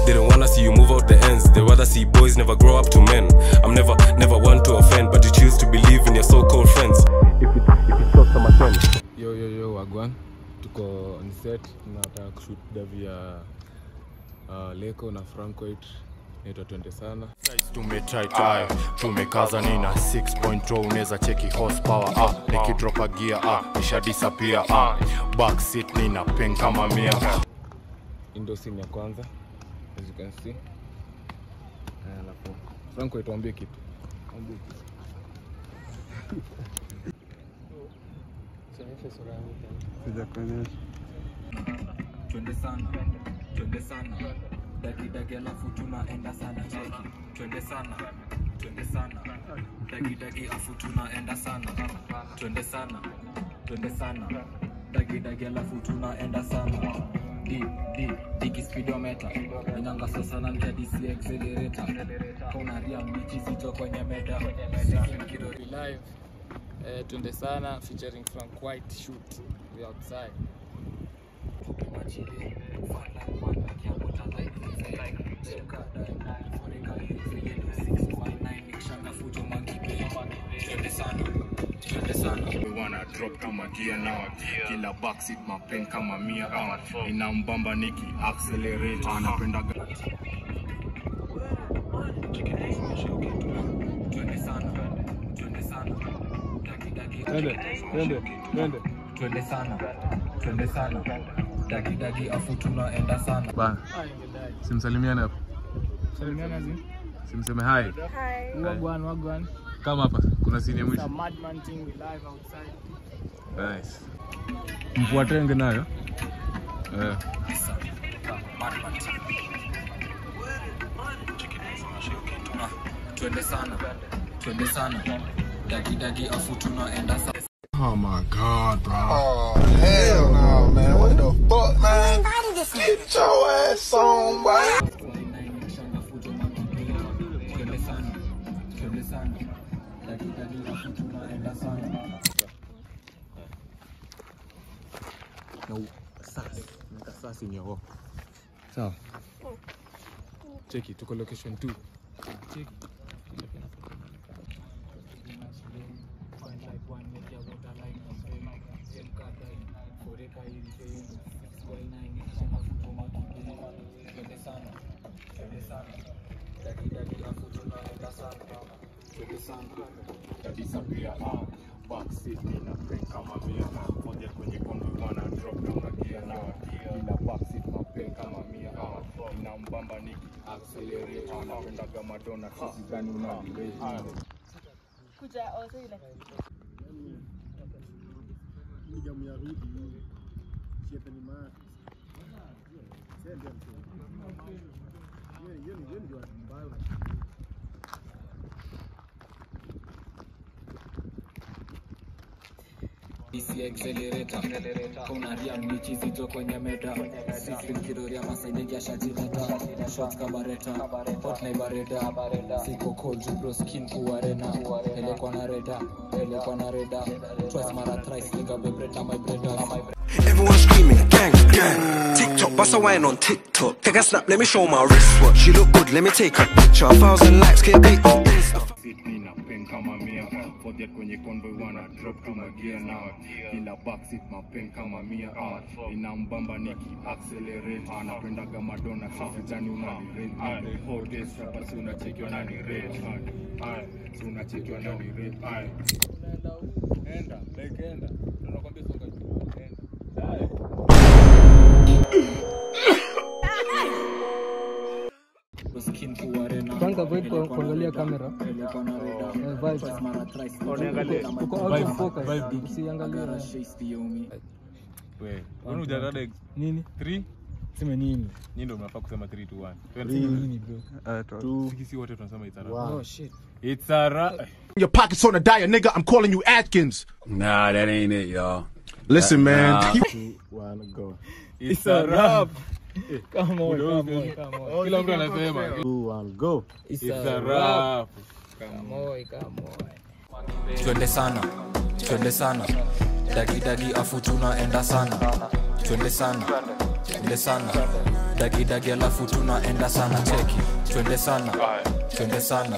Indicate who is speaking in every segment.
Speaker 1: They don't wanna see you move out the ends. They rather see boys never grow up to men. I'm never one to offend, but you choose to believe in your so-called friends. If it's not some attempt.
Speaker 2: Yo wagwan, tuko on set, tunataka kushoot davi ya Leko na Francoit. Neto twende sana.
Speaker 3: Tumetry tumekaza nina 6.0 unaweza cheki horsepower nikidropa gear nisha disappear back seat nina pen kama mia.
Speaker 2: Indo scene ya kwanza as you can see. Alafu Francoit tuambie kitu.
Speaker 4: Twende sana dagi alafu tunaenda sana cheki. Twende sana dagi afu tunaenda sana. Twende sana dagi alafu tunaenda sana. Digi speedometer inanga sasa na mkia DC accelerator. Kuna ria mbichi zito kwenye meta.
Speaker 2: Kirori live. Twende sana featuring Francoit shoot. We outside.
Speaker 3: We wanna drop kama gear now. Kila backseat mapen kama mia inambamba niki accelerate anapenda
Speaker 4: twende sana twende sana dagi afu tunaenda sana
Speaker 2: bana. Simsalimiane hapo.
Speaker 5: Salimiana zi.
Speaker 2: Simseme hi.
Speaker 5: Hi. Wagwan.
Speaker 2: Kama hapa kuna scene ya mwisho.
Speaker 5: It's a madman thing we live outside.
Speaker 2: Nice. Mfuatenge nayo.
Speaker 4: twende sana dagi afu tunaenda sana.
Speaker 3: Oh my god, bro.
Speaker 6: Oh hell no, man. What the fuck, man? Get your ass on, boy.
Speaker 4: Twende sana dagi afu tunaenda sana.
Speaker 2: No, sasa ni hapo. Sawa. Cheki tuko location 2. Cheki.
Speaker 3: Disappear back seat nina pen kama mia moja kwenye kondo wana drop kama gear now ila back seat mapen kama mia inambamba niki accelerate anapenda kama Madonna sisi gani una
Speaker 7: kuja also ile
Speaker 8: jamu ya rudi shepe ni maana sasa ndio mbaya.
Speaker 4: DC accelerator kuna ria mbichi zito kwenye meta. Sisi kirori ama saidi ya shati meta. Shots kabareta hotline bareta siko cold bro skin kuarena ele kwa na reda twice mara thrice nigga vibrate my brother.
Speaker 9: Everyone screaming gang TikTok bust a wine on TikTok. Take a snap, let me show my wristwatch. She look good, let me take a picture. 1,000 likes, get big on Insta.
Speaker 3: nina pen kama mia moja kwenye kondo wana drop kama gear now ila back seat mapen kama mia inambamba niki accelerate anapenda kama Madonna sisi gani una rate hottest rapper si unachekiwa nani rate si unachekiwa nani rate
Speaker 2: Enda. Tunakwambia songa tu.
Speaker 4: Skin kuarena
Speaker 5: Kwanza void kuangalia kamera. Vibe
Speaker 4: mara thrice
Speaker 5: uko out of focus. Usiangalie.
Speaker 2: Wewe, unajarada
Speaker 5: Nini?
Speaker 2: 3?
Speaker 5: Sema nini?
Speaker 2: Nyinyi ndio mnafaa kusema 3 to 1.
Speaker 5: Nini bro?
Speaker 2: Sisi wote tunasema it's a rap.
Speaker 5: Oh shit.
Speaker 2: It's a rap.
Speaker 8: Your pockets on a diet, nigga. I'm calling you Atkins.
Speaker 10: Nah, that ain't it, y'all.
Speaker 8: Listen, man.
Speaker 10: 2,
Speaker 8: 1, go.
Speaker 2: It's a rap.
Speaker 5: Come on.
Speaker 2: Kila mtu anasema
Speaker 8: 2, 1, go.
Speaker 2: it's a rap.
Speaker 5: Come on.
Speaker 4: Twende sana dagi afu tunaenda sana. Twende sana Dagi dagi alafu tunaenda sana cheki. Twende sana.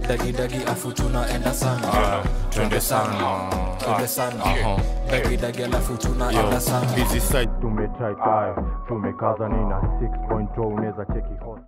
Speaker 4: Dagi dagi afu tunaenda sana. Twende sana. Dagi dagi alafu tunaenda sana.
Speaker 11: Busy side tumetry tumekaza nina 6.0 unaweza cheki hot.